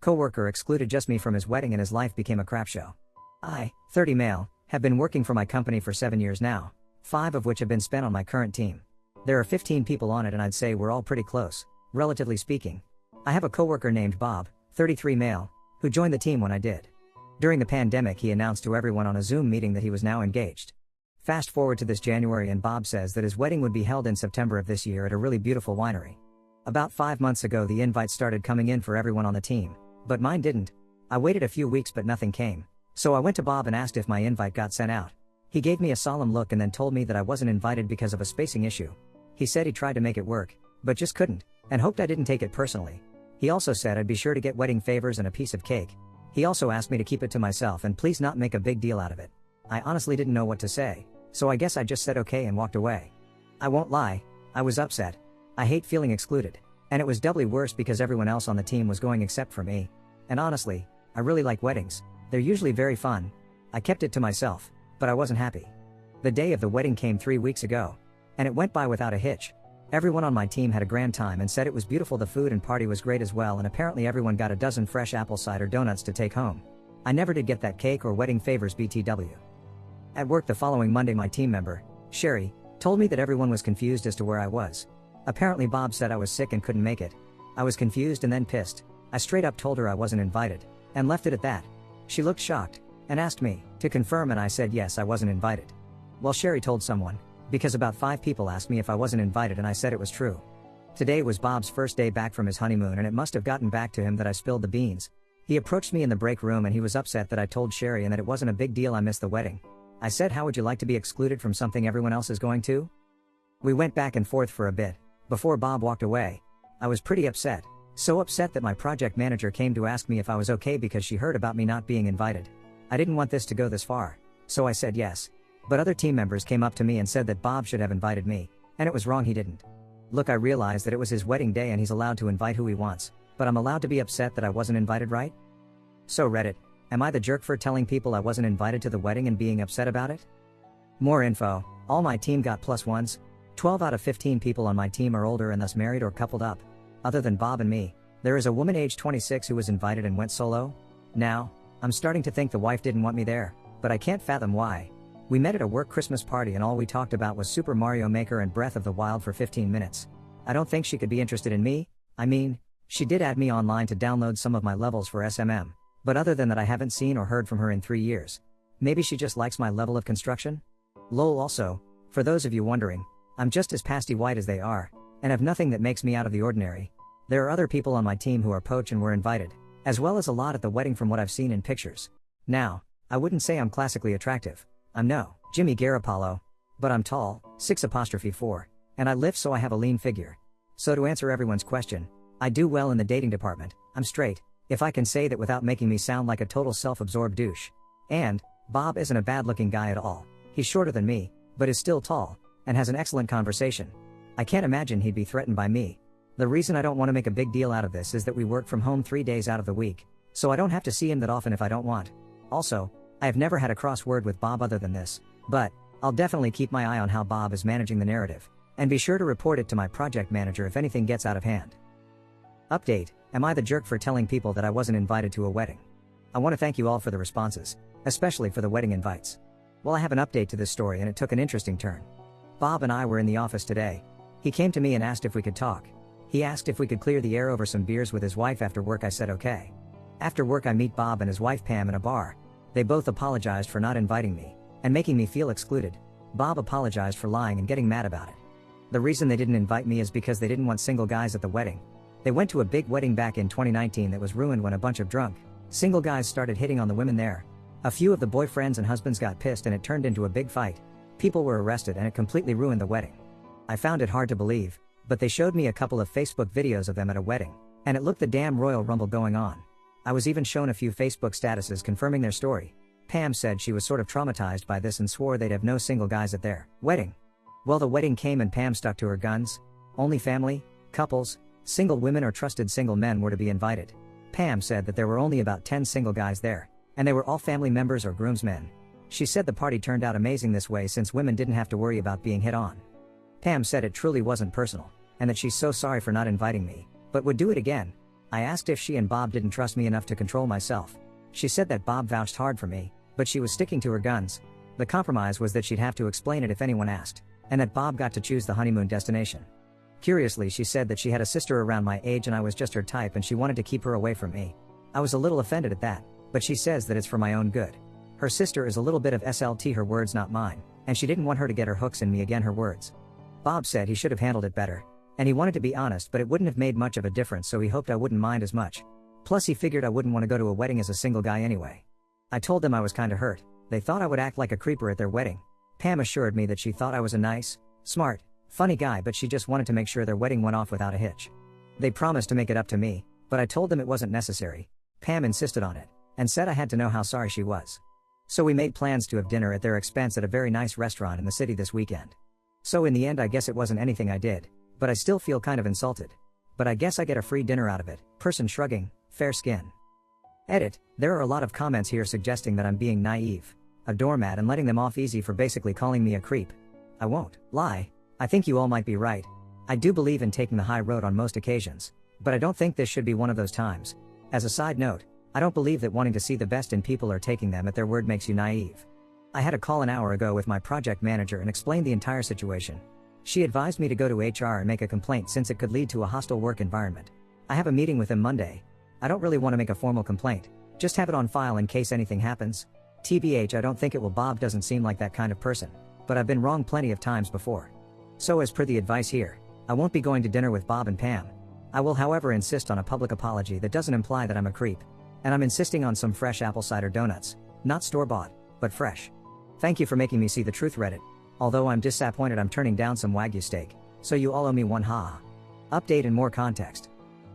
Coworker excluded just me from his wedding and his life became a crap show. I, 30 male, have been working for my company for 7 years now, 5 of which have been spent on my current team. There are 15 people on it and I'd say we're all pretty close, relatively speaking. I have a coworker named Bob, 33 male, who joined the team when I did. During the pandemic he announced to everyone on a Zoom meeting that he was now engaged. Fast forward to this January and Bob says that his wedding would be held in September of this year at a really beautiful winery. About 5 months ago the invites started coming in for everyone on the team, but mine didn't. I waited a few weeks but nothing came, so I went to Bob and asked if my invite got sent out. He gave me a solemn look and then told me that I wasn't invited because of a spacing issue. He said he tried to make it work, but just couldn't, and hoped I didn't take it personally. He also said I'd be sure to get wedding favors and a piece of cake. He also asked me to keep it to myself and please not make a big deal out of it. I honestly didn't know what to say, so I guess I just said okay and walked away. I won't lie, I was upset. I hate feeling excluded, and it was doubly worse because everyone else on the team was going except for me. And honestly, I really like weddings. They're usually very fun. I kept it to myself, but I wasn't happy. The day of the wedding came 3 weeks ago, and it went by without a hitch. Everyone on my team had a grand time and said it was beautiful. The food and party was great as well, and apparently everyone got a dozen fresh apple cider donuts to take home. I never did get that cake or wedding favors BTW. At work the following Monday my team member, Sherry, told me that everyone was confused as to where I was. Apparently Bob said I was sick and couldn't make it. I was confused and then pissed. I straight up told her I wasn't invited, and left it at that. She looked shocked, and asked me to confirm and I said yes I wasn't invited. Well Sherry told someone, because about 5 people asked me if I wasn't invited and I said it was true. Today was Bob's first day back from his honeymoon and it must have gotten back to him that I spilled the beans. He approached me in the break room and he was upset that I told Sherry and that it wasn't a big deal I missed the wedding. I said how would you like to be excluded from something everyone else is going to? We went back and forth for a bit, before Bob walked away. I was pretty upset, so upset that my project manager came to ask me if I was okay because she heard about me not being invited. I didn't want this to go this far, so I said yes. But other team members came up to me and said that Bob should have invited me, and it was wrong he didn't. Look, I realized that it was his wedding day and he's allowed to invite who he wants, but I'm allowed to be upset that I wasn't invited, right? So Reddit, am I the jerk for telling people I wasn't invited to the wedding and being upset about it? More info, all my team got +1s. 12 out of 15 people on my team are older and thus married or coupled up. Other than Bob and me, there is a woman aged 26 who was invited and went solo. Now, I'm starting to think the wife didn't want me there, but I can't fathom why. We met at a work Christmas party and all we talked about was Super Mario Maker and Breath of the Wild for 15 minutes. I don't think she could be interested in me. I mean, she did add me online to download some of my levels for SMM, but other than that I haven't seen or heard from her in 3 years. Maybe she just likes my level of construction? Lol. Also, for those of you wondering, I'm just as pasty white as they are, and have nothing that makes me out of the ordinary. There are other people on my team who are poach and were invited, as well as a lot at the wedding from what I've seen in pictures. Now, I wouldn't say I'm classically attractive. I'm no Jimmy Garoppolo, but I'm tall, 6'4", and I lift so I have a lean figure. So to answer everyone's question, I do well in the dating department. I'm straight, if I can say that without making me sound like a total self-absorbed douche. And Bob isn't a bad-looking guy at all. He's shorter than me, but is still tall, and has an excellent conversation. I can't imagine he'd be threatened by me. The reason I don't want to make a big deal out of this is that we work from home 3 days out of the week, so I don't have to see him that often if I don't want. Also, I have never had a crossword with Bob other than this, but I'll definitely keep my eye on how Bob is managing the narrative, and be sure to report it to my project manager if anything gets out of hand. Update, am I the jerk for telling people that I wasn't invited to a wedding? I want to thank you all for the responses, especially for the wedding invites. Well, I have an update to this story and it took an interesting turn. Bob and I were in the office today. He came to me and asked if we could talk. He asked if we could clear the air over some beers with his wife after work. I said okay. After work I meet Bob and his wife Pam in a bar. They both apologized for not inviting me, and making me feel excluded. Bob apologized for lying and getting mad about it. The reason they didn't invite me is because they didn't want single guys at the wedding. They went to a big wedding back in 2019 that was ruined when a bunch of drunk, single guys started hitting on the women there. A few of the boyfriends and husbands got pissed and it turned into a big fight. People were arrested and it completely ruined the wedding. I found it hard to believe, but they showed me a couple of Facebook videos of them at a wedding, and it looked the damn Royal Rumble going on. I was even shown a few Facebook statuses confirming their story. Pam said she was sort of traumatized by this and swore they'd have no single guys at their wedding. Well, the wedding came and Pam stuck to her guns. Only family, couples, single women or trusted single men were to be invited. Pam said that there were only about 10 single guys there, and they were all family members or groomsmen. She said the party turned out amazing this way since women didn't have to worry about being hit on. Pam said it truly wasn't personal, and that she's so sorry for not inviting me, but would do it again. I asked if she and Bob didn't trust me enough to control myself. She said that Bob vouched hard for me, but she was sticking to her guns. The compromise was that she'd have to explain it if anyone asked, and that Bob got to choose the honeymoon destination. Curiously, she said that she had a sister around my age and I was just her type and she wanted to keep her away from me. I was a little offended at that, but she says that it's for my own good. Her sister is a little bit of SLT, her words not mine, and she didn't want her to get her hooks in me again, her words. Bob said he should have handled it better, and he wanted to be honest, but it wouldn't have made much of a difference, so he hoped I wouldn't mind as much. Plus he figured I wouldn't want to go to a wedding as a single guy anyway. I told them I was kinda hurt. They thought I would act like a creeper at their wedding. Pam assured me that she thought I was a nice, smart, funny guy, but she just wanted to make sure their wedding went off without a hitch. They promised to make it up to me, but I told them it wasn't necessary. Pam insisted on it, and said I had to know how sorry she was. So we made plans to have dinner at their expense at a very nice restaurant in the city this weekend. So in the end I guess it wasn't anything I did, but I still feel kind of insulted. But I guess I get a free dinner out of it. Person shrugging, fair skin. Edit, there are a lot of comments here suggesting that I'm being naive, a doormat, and letting them off easy for basically calling me a creep. I won't lie, I think you all might be right. I do believe in taking the high road on most occasions, but I don't think this should be one of those times. As a side note, I don't believe that wanting to see the best in people or taking them at their word makes you naive. I had a call an hour ago with my project manager and explained the entire situation. She advised me to go to HR and make a complaint since it could lead to a hostile work environment. I have a meeting with him Monday. I don't really want to make a formal complaint, just have it on file in case anything happens. TBH, I don't think it will. Bob doesn't seem like that kind of person, but I've been wrong plenty of times before. So as per the advice here, I won't be going to dinner with Bob and Pam. I will however insist on a public apology that doesn't imply that I'm a creep. And I'm insisting on some fresh apple cider donuts, not store-bought, but fresh. Thank you for making me see the truth, Reddit. Although I'm disappointed I'm turning down some Wagyu steak, so you all owe me one, haha. Update and more context.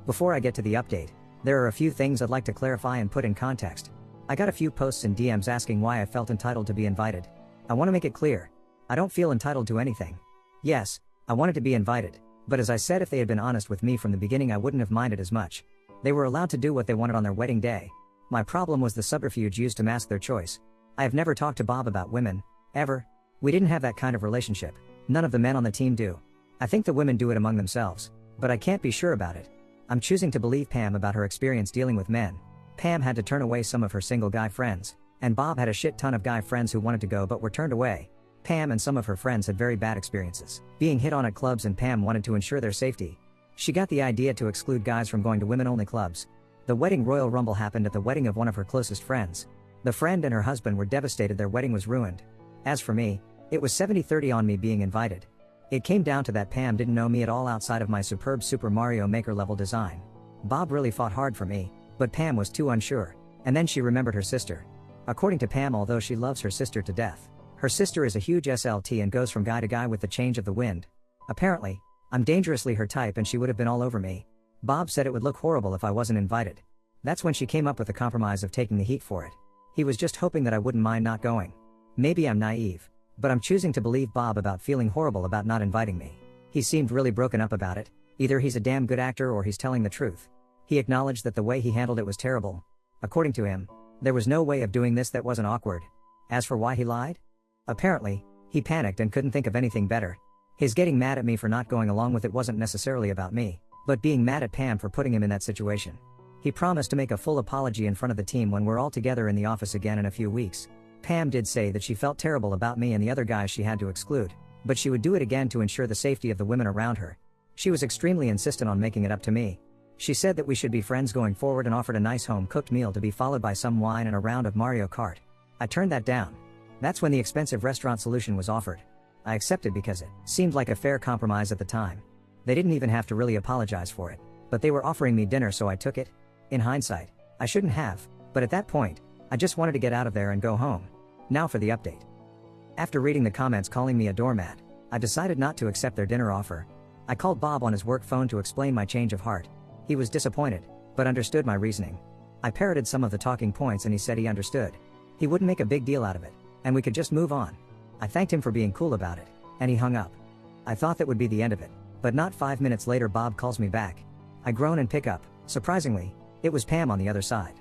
Before I get to the update, there are a few things I'd like to clarify and put in context. I got a few posts and DMs asking why I felt entitled to be invited. I want to make it clear. I don't feel entitled to anything. Yes, I wanted to be invited, but as I said, if they had been honest with me from the beginning I wouldn't have minded as much. They were allowed to do what they wanted on their wedding day. My problem was the subterfuge used to mask their choice. I have never talked to Bob about women, ever. We didn't have that kind of relationship. None of the men on the team do. I think the women do it among themselves, but I can't be sure about it. I'm choosing to believe Pam about her experience dealing with men. Pam had to turn away some of her single guy friends, and Bob had a shit ton of guy friends who wanted to go but were turned away. Pam and some of her friends had very bad experiences being hit on at clubs, and Pam wanted to ensure their safety. She got the idea to exclude guys from going to women-only clubs. The wedding Royal Rumble happened at the wedding of one of her closest friends. The friend and her husband were devastated, their wedding was ruined. As for me, it was 70-30 on me being invited. It came down to that Pam didn't know me at all outside of my superb Super Mario Maker level design. Bob really fought hard for me, but Pam was too unsure, and then she remembered her sister. According to Pam, although she loves her sister to death, her sister is a huge SLT and goes from guy to guy with the change of the wind. Apparently, I'm dangerously her type and she would have been all over me. Bob said it would look horrible if I wasn't invited. That's when she came up with the compromise of taking the heat for it. He was just hoping that I wouldn't mind not going. Maybe I'm naive, but I'm choosing to believe Bob about feeling horrible about not inviting me. He seemed really broken up about it. Either he's a damn good actor or he's telling the truth. He acknowledged that the way he handled it was terrible. According to him, there was no way of doing this that wasn't awkward. As for why he lied? Apparently, he panicked and couldn't think of anything better. His getting mad at me for not going along with it wasn't necessarily about me, but being mad at Pam for putting him in that situation. He promised to make a full apology in front of the team when we're all together in the office again in a few weeks. Pam did say that she felt terrible about me and the other guys she had to exclude, but she would do it again to ensure the safety of the women around her. She was extremely insistent on making it up to me. She said that we should be friends going forward and offered a nice home-cooked meal to be followed by some wine and a round of Mario Kart. I turned that down. That's when the expensive restaurant solution was offered. I accepted because it seemed like a fair compromise at the time. They didn't even have to really apologize for it, but they were offering me dinner, so I took it. In hindsight, I shouldn't have, but at that point, I just wanted to get out of there and go home. Now for the update. After reading the comments calling me a doormat, I decided not to accept their dinner offer. I called Bob on his work phone to explain my change of heart. He was disappointed, but understood my reasoning. I parroted some of the talking points and he said he understood. He wouldn't make a big deal out of it, and we could just move on. I thanked him for being cool about it, and he hung up. I thought that would be the end of it, but not 5 minutes later Bob calls me back. I groan and pick up. Surprisingly, it was Pam on the other side.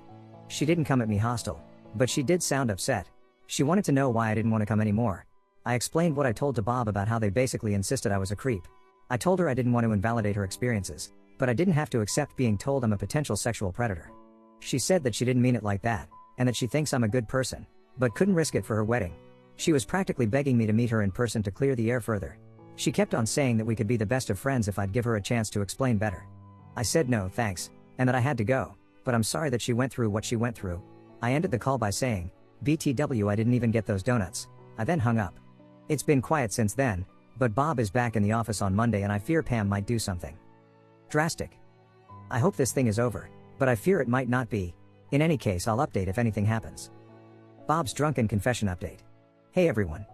She didn't come at me hostile, but she did sound upset. She wanted to know why I didn't want to come anymore. I explained what I told to Bob about how they basically insisted I was a creep. I told her I didn't want to invalidate her experiences, but I didn't have to accept being told I'm a potential sexual predator. She said that she didn't mean it like that, and that she thinks I'm a good person, but couldn't risk it for her wedding. She was practically begging me to meet her in person to clear the air further. She kept on saying that we could be the best of friends if I'd give her a chance to explain better. I said no thanks, and that I had to go, but I'm sorry that she went through what she went through. I ended the call by saying, BTW, I didn't even get those donuts. I then hung up. It's been quiet since then, but Bob is back in the office on Monday and I fear Pam might do something drastic. I hope this thing is over, but I fear it might not be. In any case, I'll update if anything happens. Bob's drunken confession update. Hey everyone.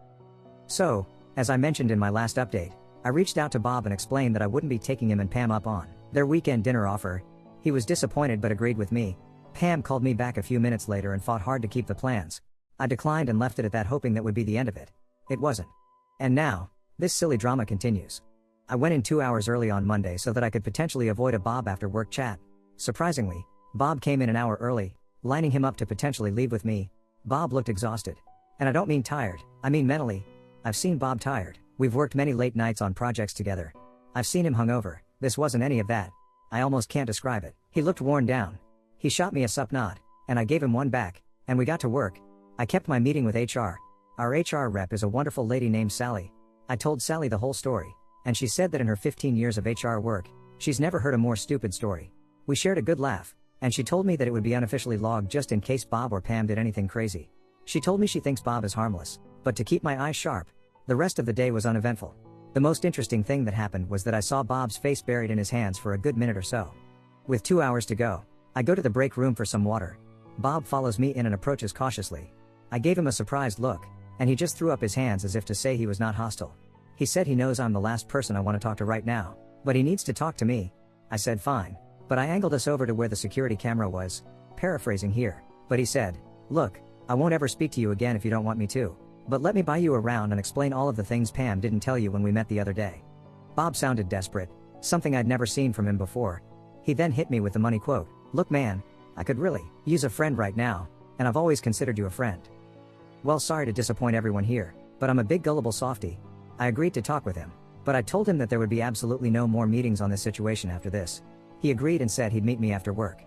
So, as I mentioned in my last update, I reached out to Bob and explained that I wouldn't be taking him and Pam up on their weekend dinner offer. He was disappointed but agreed with me. Pam called me back a few minutes later and fought hard to keep the plans. I declined and left it at that, hoping that would be the end of it. It wasn't. And now, this silly drama continues. I went in 2 hours early on Monday so that I could potentially avoid a Bob after work chat. Surprisingly, Bob came in an hour early, lining him up to potentially leave with me. Bob looked exhausted. And I don't mean tired, I mean mentally. I've seen Bob tired. We've worked many late nights on projects together. I've seen him hungover. This wasn't any of that. I almost can't describe it. He looked worn down. He shot me a sup nod, and I gave him one back, and we got to work. I kept my meeting with HR. Our HR rep is a wonderful lady named Sally. I told Sally the whole story, and she said that in her 15 years of HR work, she's never heard a more stupid story. We shared a good laugh, and she told me that it would be unofficially logged just in case Bob or Pam did anything crazy. She told me she thinks Bob is harmless, but to keep my eyes sharp. The rest of the day was uneventful. The most interesting thing that happened was that I saw Bob's face buried in his hands for a good minute or so. With 2 hours to go, I go to the break room for some water. Bob follows me in and approaches cautiously. I gave him a surprised look, and he just threw up his hands as if to say he was not hostile. He said he knows I'm the last person I want to talk to right now, but he needs to talk to me. I said fine, but I angled us over to where the security camera was, paraphrasing here, but he said, look, I won't ever speak to you again if you don't want me to, but let me buy you around and explain all of the things Pam didn't tell you when we met the other day. Bob sounded desperate, something I'd never seen from him before. He then hit me with the money quote, look man, I could really use a friend right now, and I've always considered you a friend. Well, sorry to disappoint everyone here, but I'm a big gullible softy. I agreed to talk with him, but I told him that there would be absolutely no more meetings on this situation after this. He agreed and said he'd meet me after work.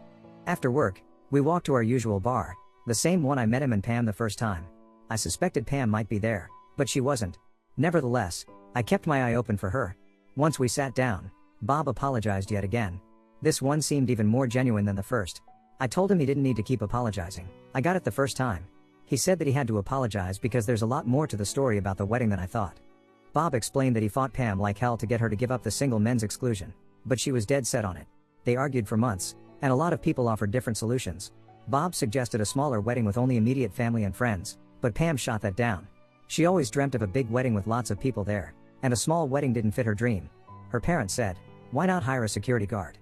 After work, we walked to our usual bar, the same one I met him and Pam the first time. I suspected Pam might be there, but she wasn't. Nevertheless, I kept my eye open for her. Once we sat down, Bob apologized yet again. This one seemed even more genuine than the first. I told him he didn't need to keep apologizing. I got it the first time. He said that he had to apologize because there's a lot more to the story about the wedding than I thought. Bob explained that he fought Pam like hell to get her to give up the single men's exclusion, but she was dead set on it. They argued for months, and a lot of people offered different solutions. Bob suggested a smaller wedding with only immediate family and friends, but Pam shot that down. She always dreamt of a big wedding with lots of people there, and a small wedding didn't fit her dream. Her parents said, why not hire a security guard?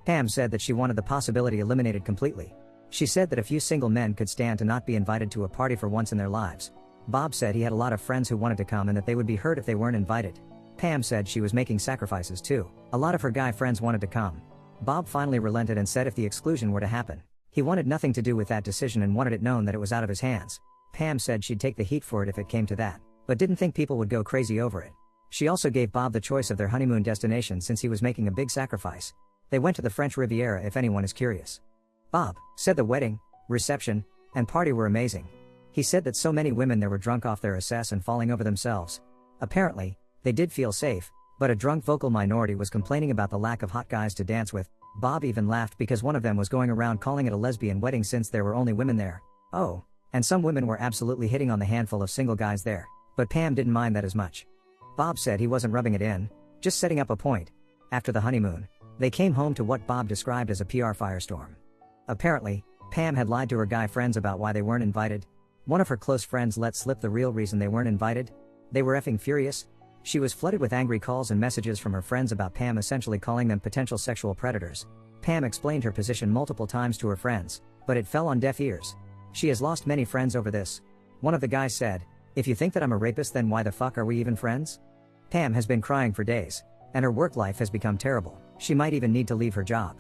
Pam said that she wanted the possibility eliminated completely. She said that a few single men could stand to not be invited to a party for once in their lives. Bob said he had a lot of friends who wanted to come and that they would be hurt if they weren't invited. Pam said she was making sacrifices too. A lot of her guy friends wanted to come. Bob finally relented and said if the exclusion were to happen, he wanted nothing to do with that decision and wanted it known that it was out of his hands. Pam said she'd take the heat for it if it came to that, but didn't think people would go crazy over it. She also gave Bob the choice of their honeymoon destination since he was making a big sacrifice. They went to the French Riviera if anyone is curious. Bob said the wedding, reception, and party were amazing. He said that so many women there were drunk off their assess and falling over themselves. Apparently, they did feel safe, but a drunk vocal minority was complaining about the lack of hot guys to dance with. Bob even laughed because one of them was going around calling it a lesbian wedding since there were only women there. Oh, and some women were absolutely hitting on the handful of single guys there, but Pam didn't mind that as much. Bob said he wasn't rubbing it in, just setting up a point. After the honeymoon, they came home to what Bob described as a PR firestorm. Apparently, Pam had lied to her guy friends about why they weren't invited. One of her close friends let slip the real reason they weren't invited. They were effing furious. She was flooded with angry calls and messages from her friends about Pam essentially calling them potential sexual predators. Pam explained her position multiple times to her friends, but it fell on deaf ears. She has lost many friends over this. One of the guys said, if you think that I'm a rapist, then why the fuck are we even friends? Pam has been crying for days, and her work life has become terrible. She might even need to leave her job.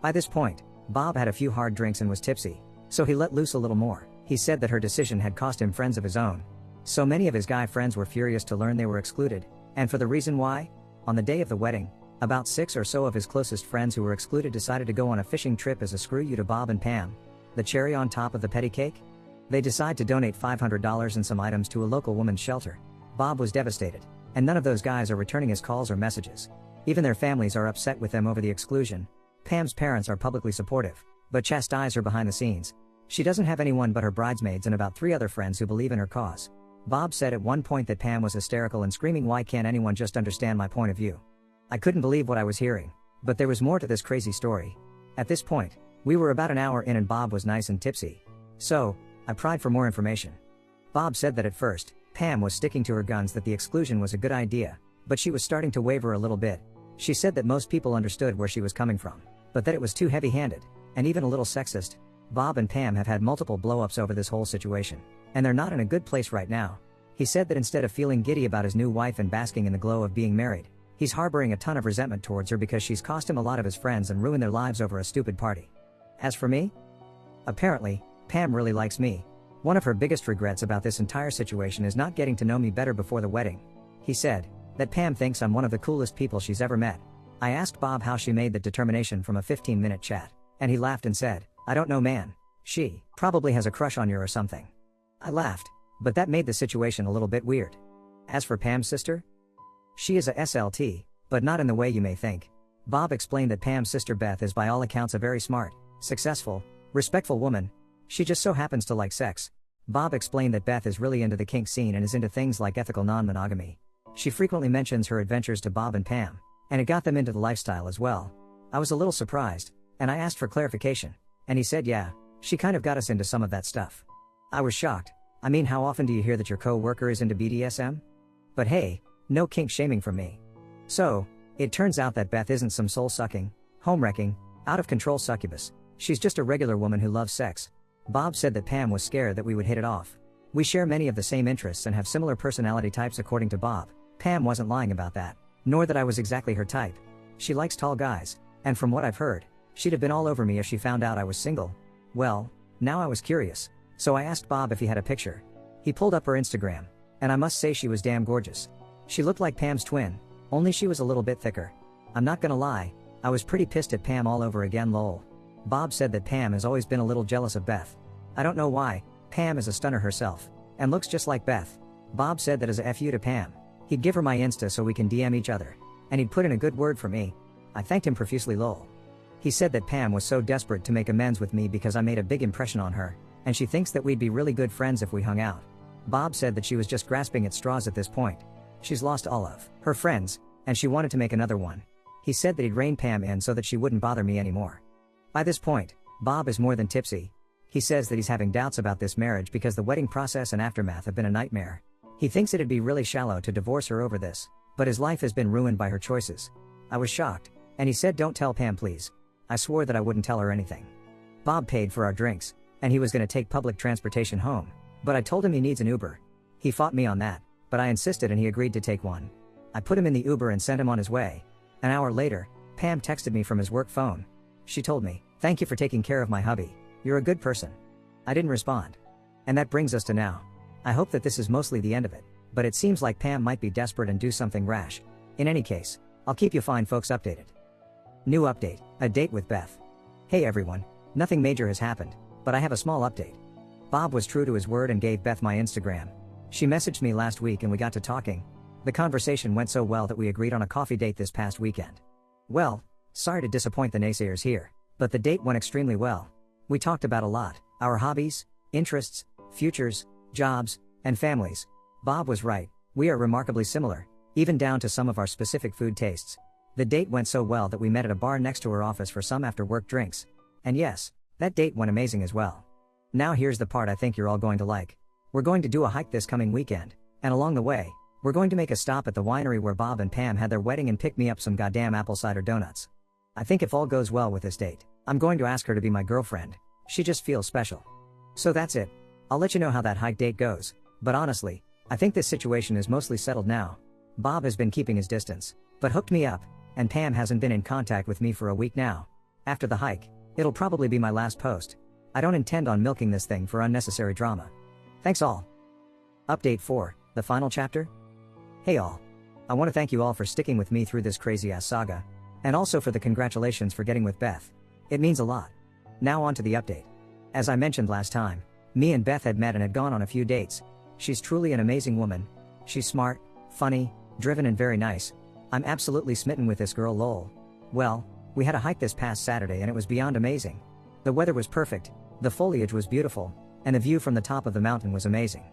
By this point, Bob had a few hard drinks and was tipsy, so he let loose a little more. He said that her decision had cost him friends of his own. So many of his guy friends were furious to learn they were excluded, and for the reason why? On the day of the wedding, About 6 or so of his closest friends who were excluded decided to go on a fishing trip as a screw you to Bob and Pam. The cherry on top of the petty cake? They decide to donate $500 and some items to a local woman's shelter. Bob was devastated, and none of those guys are returning his calls or messages. Even their families are upset with them over the exclusion. Pam's parents are publicly supportive, but chastise her behind the scenes. She doesn't have anyone but her bridesmaids and about 3 other friends who believe in her cause. Bob said at one point that Pam was hysterical and screaming, "Why can't anyone just understand my point of view?" I couldn't believe what I was hearing, but there was more to this crazy story. At this point, we were about an hour in and Bob was nice and tipsy. So, I pried for more information. Bob said that at first, Pam was sticking to her guns that the exclusion was a good idea, but she was starting to waver a little bit. She said that most people understood where she was coming from, but that it was too heavy-handed, and even a little sexist. Bob and Pam have had multiple blow-ups over this whole situation, and they're not in a good place right now. He said that instead of feeling giddy about his new wife and basking in the glow of being married, he's harboring a ton of resentment towards her because she's cost him a lot of his friends and ruined their lives over a stupid party. As for me? Apparently, Pam really likes me. One of her biggest regrets about this entire situation is not getting to know me better before the wedding. He said that Pam thinks I'm one of the coolest people she's ever met. I asked Bob how she made that determination from a 15-minute chat, and he laughed and said, "I don't know, man. She probably has a crush on you or something." I laughed, but that made the situation a little bit weird. As for Pam's sister? She is a SLT, but not in the way you may think. Bob explained that Pam's sister Beth is by all accounts a very smart, successful, respectful woman. She just so happens to like sex. Bob explained that Beth is really into the kink scene and is into things like ethical non-monogamy. She frequently mentions her adventures to Bob and Pam, and it got them into the lifestyle as well. I was a little surprised, and I asked for clarification, and he said yeah, she kind of got us into some of that stuff. I was shocked. I mean, how often do you hear that your co-worker is into BDSM? But hey, no kink shaming from me. So, it turns out that Beth isn't some soul-sucking, home-wrecking, out-of-control succubus. She's just a regular woman who loves sex. Bob said that Pam was scared that we would hit it off. We share many of the same interests and have similar personality types according to Bob. Pam wasn't lying about that, nor that I was exactly her type. She likes tall guys, and from what I've heard, she'd have been all over me if she found out I was single. Well, now I was curious, so I asked Bob if he had a picture. He pulled up her Instagram, and I must say she was damn gorgeous. She looked like Pam's twin, only she was a little bit thicker. I'm not gonna lie, I was pretty pissed at Pam all over again, lol. Bob said that Pam has always been a little jealous of Beth. I don't know why. Pam is a stunner herself, and looks just like Beth. Bob said that as a FU to Pam, he'd give her my Insta so we can DM each other, and he'd put in a good word for me. I thanked him profusely, lol. He said that Pam was so desperate to make amends with me because I made a big impression on her, and she thinks that we'd be really good friends if we hung out. Bob said that she was just grasping at straws at this point. She's lost all of her friends, and she wanted to make another one. He said that he'd rein Pam in so that she wouldn't bother me anymore. By this point, Bob is more than tipsy. He says that he's having doubts about this marriage because the wedding process and aftermath have been a nightmare. He thinks it'd be really shallow to divorce her over this, but his life has been ruined by her choices. I was shocked, and he said, "Don't tell Pam, please." I swore that I wouldn't tell her anything. Bob paid for our drinks, and he was gonna take public transportation home, but I told him he needs an Uber. He fought me on that, but I insisted and he agreed to take one. I put him in the Uber and sent him on his way. An hour later, Pam texted me from his work phone. She told me, "Thank you for taking care of my hubby. You're a good person." I didn't respond. And that brings us to now. I hope that this is mostly the end of it, but it seems like Pam might be desperate and do something rash. In any case, I'll keep you fine folks updated. New update, a date with Beth. Hey everyone, nothing major has happened, but I have a small update. Bob was true to his word and gave Beth my Instagram. She messaged me last week and we got to talking. The conversation went so well that we agreed on a coffee date this past weekend. Well, sorry to disappoint the naysayers here, but the date went extremely well. We talked about a lot, our hobbies, interests, futures, jobs, and families. Bob was right, we are remarkably similar, even down to some of our specific food tastes. The date went so well that we met at a bar next to her office for some after-work drinks. And yes, that date went amazing as well. Now here's the part I think you're all going to like. We're going to do a hike this coming weekend, and along the way, we're going to make a stop at the winery where Bob and Pam had their wedding and pick me up some goddamn apple cider donuts. I think if all goes well with this date, I'm going to ask her to be my girlfriend. She just feels special. So that's it. I'll let you know how that hike date goes, but honestly, I think this situation is mostly settled now. Bob has been keeping his distance, but hooked me up, and Pam hasn't been in contact with me for a week now. After the hike, it'll probably be my last post. I don't intend on milking this thing for unnecessary drama. Thanks all. Update 4, the final chapter? Hey all. I want to thank you all for sticking with me through this crazy ass saga. And also for the congratulations for getting with Beth. It means a lot. Now on to the update. As I mentioned last time, me and Beth had met and had gone on a few dates. She's truly an amazing woman. She's smart, funny, driven and very nice. I'm absolutely smitten with this girl, lol. Well, we had a hike this past Saturday and it was beyond amazing. The weather was perfect, the foliage was beautiful, and the view from the top of the mountain was amazing.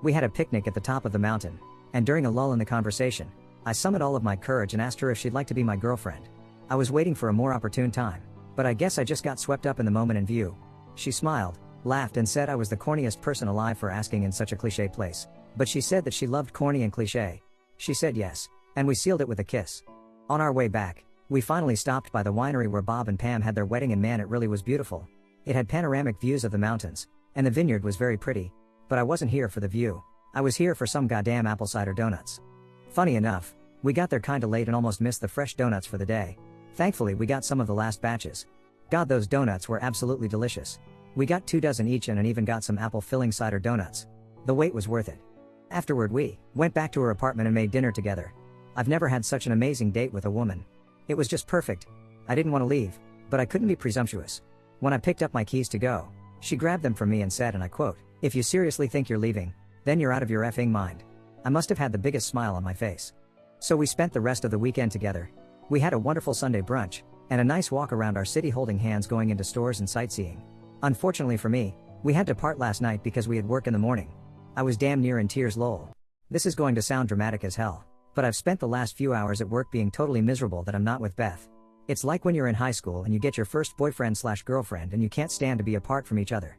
We had a picnic at the top of the mountain, and during a lull in the conversation, I summoned all of my courage and asked her if she'd like to be my girlfriend. I was waiting for a more opportune time, but I guess I just got swept up in the moment in view. She smiled, laughed and said I was the corniest person alive for asking in such a cliche place, but she said that she loved corny and cliche. She said yes, and we sealed it with a kiss. On our way back, we finally stopped by the winery where Bob and Pam had their wedding, and man, it really was beautiful. It had panoramic views of the mountains, and the vineyard was very pretty, but I wasn't here for the view. I was here for some goddamn apple cider donuts. Funny enough, we got there kinda late and almost missed the fresh donuts for the day. Thankfully we got some of the last batches. God, those donuts were absolutely delicious. We got 2 dozen each and even got some apple filling cider donuts. The wait was worth it. Afterward we went back to her apartment and made dinner together. I've never had such an amazing date with a woman. It was just perfect. I didn't want to leave, but I couldn't be presumptuous. When I picked up my keys to go, she grabbed them from me and said, and I quote, "If you seriously think you're leaving, then you're out of your effing mind." I must have had the biggest smile on my face. So we spent the rest of the weekend together. We had a wonderful Sunday brunch, and a nice walk around our city holding hands going into stores and sightseeing. Unfortunately for me, we had to part last night because we had work in the morning. I was damn near in tears, lol. This is going to sound dramatic as hell, but I've spent the last few hours at work being totally miserable that I'm not with Beth. It's like when you're in high school and you get your first boyfriend/girlfriend and you can't stand to be apart from each other.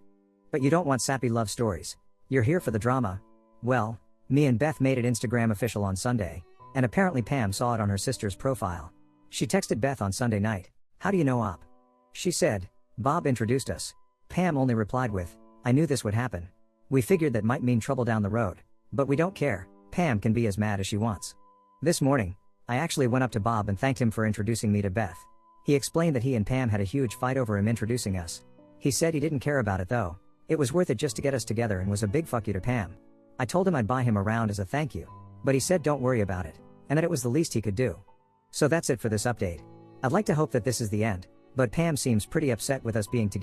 But you don't want sappy love stories. You're here for the drama. Well, me and Beth made it Instagram official on Sunday, and apparently Pam saw it on her sister's profile. She texted Beth on Sunday night, "How do you know Op?" She said, "Bob introduced us." Pam only replied with, "I knew this would happen. We figured that might mean trouble down the road, but we don't care. Pam can be as mad as she wants." This morning, I actually went up to Bob and thanked him for introducing me to Beth. He explained that he and Pam had a huge fight over him introducing us. He said he didn't care about it though. It was worth it just to get us together and was a big fuck you to Pam. I told him I'd buy him around as a thank you, but he said don't worry about it, and that it was the least he could do. So that's it for this update. I'd like to hope that this is the end, but Pam seems pretty upset with us being together.